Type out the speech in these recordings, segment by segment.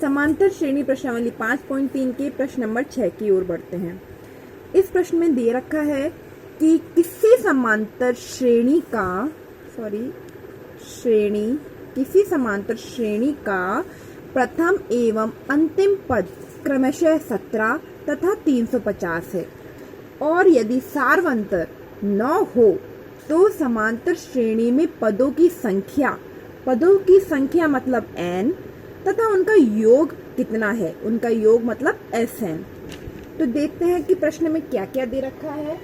समांतर श्रेणी प्रश्नावली 5.3 के प्रश्न नंबर 6 की ओर बढ़ते हैं। इस प्रश्न में दे रखा है कि किसी समांतर श्रेणी का प्रथम एवं अंतिम पद क्रमशः 17 तथा 350 है और यदि सार्वंतर न हो तो समांतर श्रेणी में पदों की संख्या मतलब n तथा उनका योग कितना है, उनका योग मतलब Sn। तो देखते हैं कि प्रश्न में क्या क्या दे रखा है।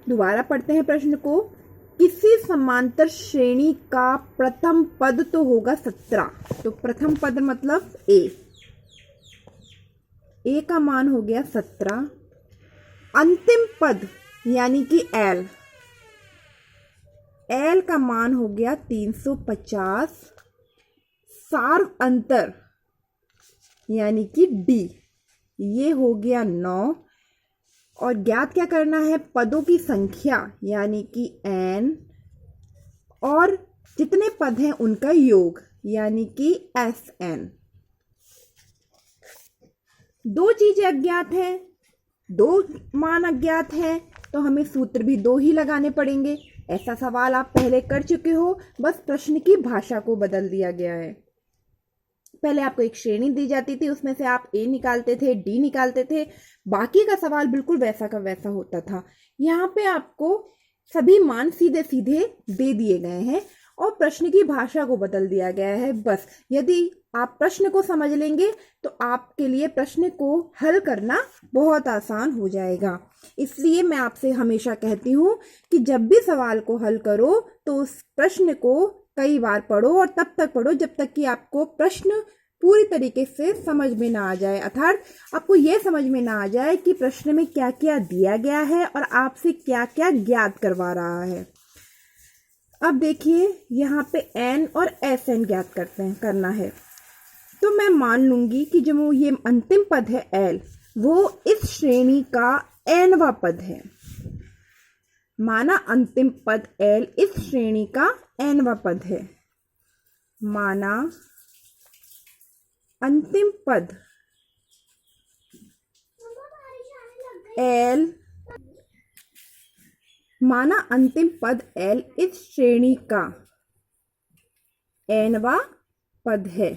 दोबारा पढ़ते हैं प्रश्न को। किसी समांतर श्रेणी का प्रथम पद तो होगा 17, तो प्रथम पद मतलब a का मान हो गया 17। अंतिम पद यानी कि L का मान हो गया 350। सार्व अंतर यानी कि D ये हो गया 9। और ज्ञात क्या करना है, पदों की संख्या यानी कि n और जितने पद हैं उनका योग यानी कि Sn। दो चीजें अज्ञात हैं, दो मान अज्ञात हैं, तो हमें सूत्र भी दो ही लगाने पड़ेंगे। ऐसा सवाल आप पहले कर चुके हो, बस प्रश्न की भाषा को बदल दिया गया है। पहले आपको एक श्रेणी दी जाती थी, उसमें से आप A निकालते थे, D निकालते थे, बाकी का सवाल बिल्कुल वैसा का वैसा होता था। यहाँ पे आपको सभी मान सीधे सीधे दे दिए गए हैं और प्रश्न की भाषा को बदल दिया गया है। बस यदि आप प्रश्न को समझ लेंगे तो आपके लिए प्रश्न को हल करना बहुत आसान हो जाएगा। इसलिए मैं आपसे हमेशा कहती हूँ कि जब भी सवाल को हल करो तो उस प्रश्न को कई बार पढ़ो और तब तक पढ़ो जब तक कि आपको प्रश्न पूरी तरीके से समझ में ना आ जाए, अर्थात आपको यह समझ में ना आ जाए कि प्रश्न में क्या क्या दिया गया है और आपसे क्या क्या ज्ञात करवा रहा है। अब देखिए यहाँ पे n और Sn ज्ञात करना है। तो मैं मान लूंगी कि जो ये अंतिम पद है L वो इस श्रेणी का nवां पद है। माना अंतिम पद L इस श्रेणी का nवां पद है। माना अंतिम पद L इस श्रेणी का nवां पद है।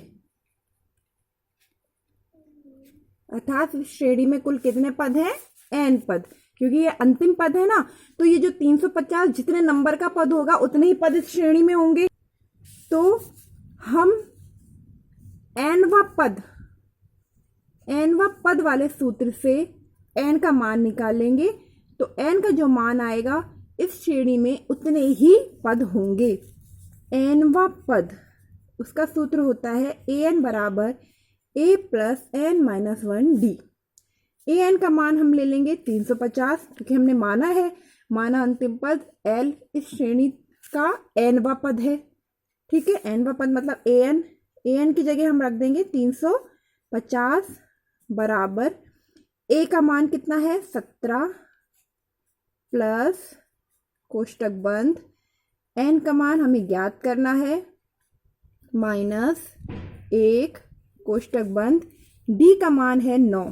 अर्थात इस श्रेणी में कुल कितने पद हैं, n पद, क्योंकि ये अंतिम पद है ना, तो ये जो 350 जितने नंबर का पद होगा उतने ही पद इस श्रेणी में होंगे। तो हम nवां पद वाले सूत्र से n का मान निकालेंगे, तो n का जो मान आएगा इस श्रेणी में उतने ही पद होंगे। nवां पद उसका सूत्र होता है an बराबर a plus n minus 1d। an का मान हम ले लेंगे 350, क्योंकि हमने माना अंतिम पद L इस श्रेणी का nवां पद है। ठीक है, nवां पद मतलब an की जगह हम रख देंगे 350 बराबर a का मान कितना है 17 प्लस कोष्टक बंद n का मान हमें ज्ञात करना है माइनस 1 कोष्टक बंद, d का मान है 9।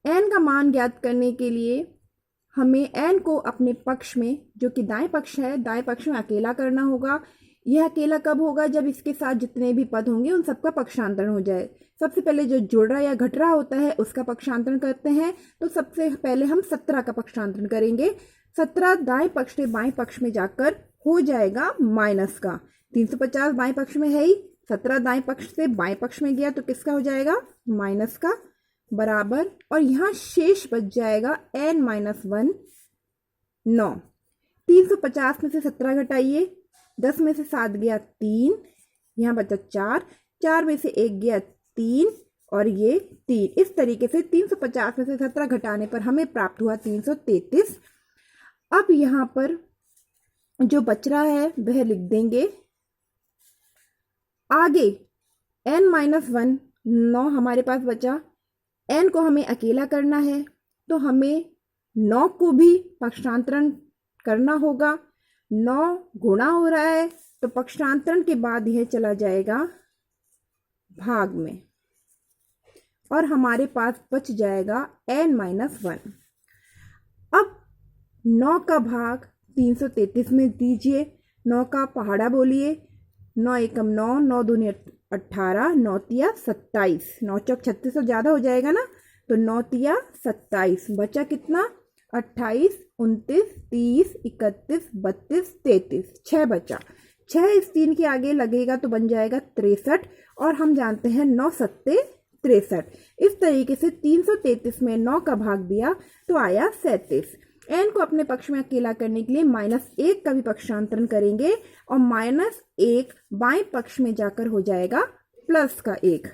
n का मान ज्ञात करने के लिए हमें n को अपने पक्ष में, जो कि दाएं पक्ष है, दाएं पक्ष में अकेला करना होगा। यह अकेला कब होगा, जब इसके साथ जितने भी पद होंगे उन सबका पक्षांतरण हो जाए। सबसे पहले जो जुड़ रहा या घट रहा होता है उसका पक्षांतरण करते हैं, तो सबसे पहले हम 17 का पक्षांतरण करेंगे। 17 दाएं पक्ष से बाएं पक्ष में जाकर हो जाएगा माइनस का। 350 बाएं पक्ष में है ही, 17 दाएं पक्ष से बाएं पक्ष में गया तो किसका हो जाएगा, माइनस का, बराबर, और यहाँ शेष बच जाएगा n माइनस 1 9। 350 में से 17 घटाइए, 10 में से 7 गया 3, यहाँ बचा 4 में से 1 गया 3 और ये 3। इस तरीके से 350 में से 17 घटाने पर हमें प्राप्त हुआ 333। अब यहाँ पर जो बच रहा है वह लिख देंगे। आगे n माइनस 1 9 हमारे पास बचा, n को हमें अकेला करना है तो हमें 9 को भी पक्षांतरण करना होगा। 9 गुणा हो रहा है तो पक्षांतरण के बाद यह चला जाएगा भाग में और हमारे पास बच जाएगा n-1। अब 9 का भाग 333 में दीजिए। 9 का पहाड़ा बोलिए। 9 एकम 9, 9 दूनी 18, 9 तिया 27, 9 चौक 36 तो ज़्यादा हो जाएगा ना, तो 9 तिया 27, बचा कितना 28, 29, 30, 31, 32, 33, 6 बचा। 6 इस 3 के आगे लगेगा तो बन जाएगा 63 और हम जानते हैं 9 सत्ते 63। इस तरीके से 333 में 9 का भाग दिया तो आया 37। n को अपने पक्ष में अकेला करने के लिए -1 का भी पक्षांतरण करेंगे और -1 बाएं पक्ष में जाकर हो जाएगा +1।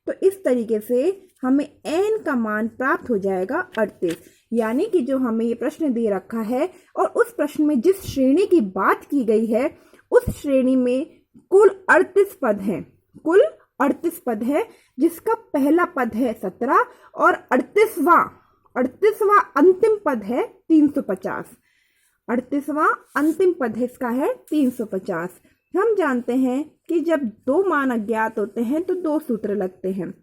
तो इस तरीके से हमें n का मान प्राप्त हो जाएगा 38। यानी कि जो हमें ये प्रश्न दे रखा है और उस प्रश्न में जिस श्रेणी की बात की गई है उस श्रेणी में कुल 38 पद हैं। कुल 38 पद है जिसका पहला पद है 17 और 38वां अंतिम पद है 350। 38वां अंतिम पद है इसका है 350। हम जानते हैं कि जब दो मान अज्ञात होते हैं तो दो सूत्र लगते हैं।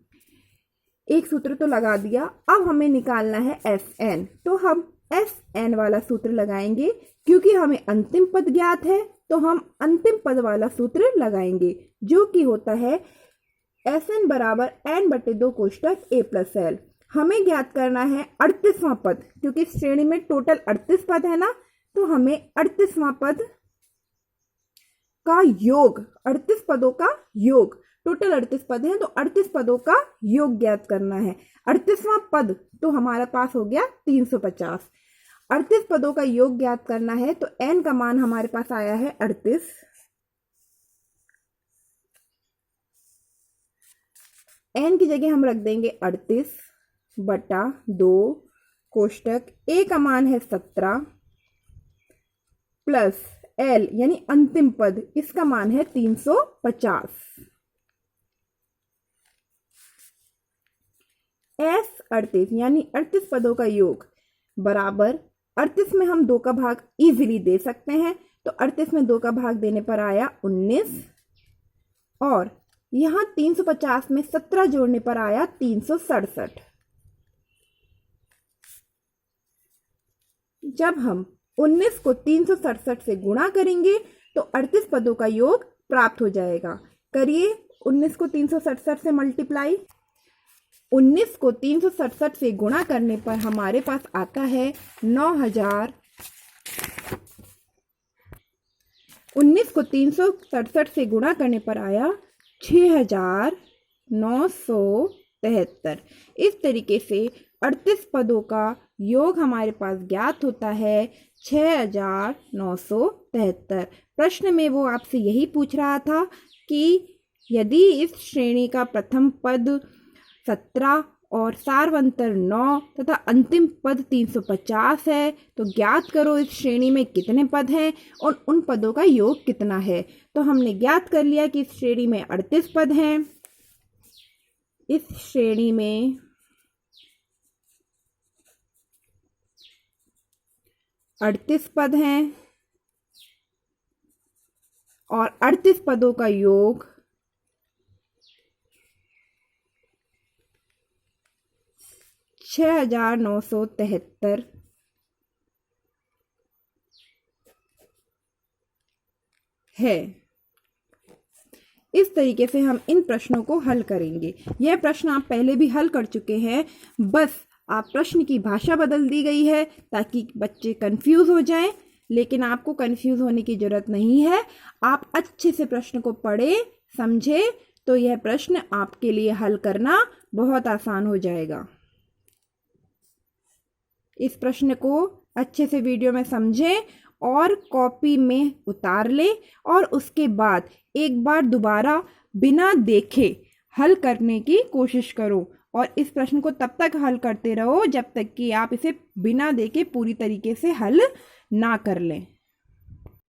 एक सूत्र तो लगा दिया, अब हमें निकालना है Sn। तो हम Sn वाला सूत्र लगाएंगे। क्योंकि हमें अंतिम पद ज्ञात है तो हम अंतिम पद वाला सूत्र लगाएंगे जो कि होता है Sn बराबर n/2 कोष्टक a + l। हमें ज्ञात करना है 38वां पद, क्योंकि इस श्रेणी में टोटल 38 पद है ना, तो हमें 38वां पद का योग, 38 पदों का योग, टोटल 38 पद हैं तो 38 पदों का योग ज्ञात करना है। 38वां पद तो हमारे पास हो गया 350। 38 पदों का योग ज्ञात करना है तो n का मान हमारे पास आया है 38। n की जगह हम रख देंगे 38/2 कोष्टक a का मान है 17 प्लस l यानी अंतिम पद, इसका मान है 350। S 38 यानी 38 पदों का योग बराबर 38 में हम 2 का भाग इजीली दे सकते हैं, तो 38 में 2 का भाग देने पर आया 19 और यहां 350 में 17 जोड़ने पर आया 367। जब हम 19 को 367 से गुणा करेंगे तो 38 पदों का योग प्राप्त हो जाएगा। करिए 19 को 367 से मल्टीप्लाई। 19 को 367 से गुणा करने पर हमारे पास आता है 9000। 19 को 367 से गुणा करने पर आया 6973। इस तरीके से 38 पदों का योग हमारे पास ज्ञात होता है 6973। प्रश्न में वो आपसे यही पूछ रहा था कि यदि इस श्रेणी का प्रथम पद 17 और सार्वंतर 9 तथा अंतिम पद 350 है तो ज्ञात करो इस श्रेणी में कितने पद हैं और उन पदों का योग कितना है। तो हमने ज्ञात कर लिया कि इस श्रेणी में 38 पद हैं। इस श्रेणी में 38 पद हैं और 38 पदों का योग 6973 है। इस तरीके से हम इन प्रश्नों को हल करेंगे। यह प्रश्न आप पहले भी हल कर चुके हैं, बस आप प्रश्न की भाषा बदल दी गई है ताकि बच्चे कंफ्यूज हो जाएं, लेकिन आपको कंफ्यूज होने की जरूरत नहीं है। आप अच्छे से प्रश्न को पढ़ें, समझें तो यह प्रश्न आपके लिए हल करना बहुत आसान हो जाएगा। इस प्रश्न को अच्छे से वीडियो में समझें और कॉपी में उतार लें और उसके बाद एक बार दोबारा बिना देखे हल करने की कोशिश करो और इस प्रश्न को तब तक हल करते रहो जब तक कि आप इसे बिना देखे पूरी तरीके से हल ना कर लें।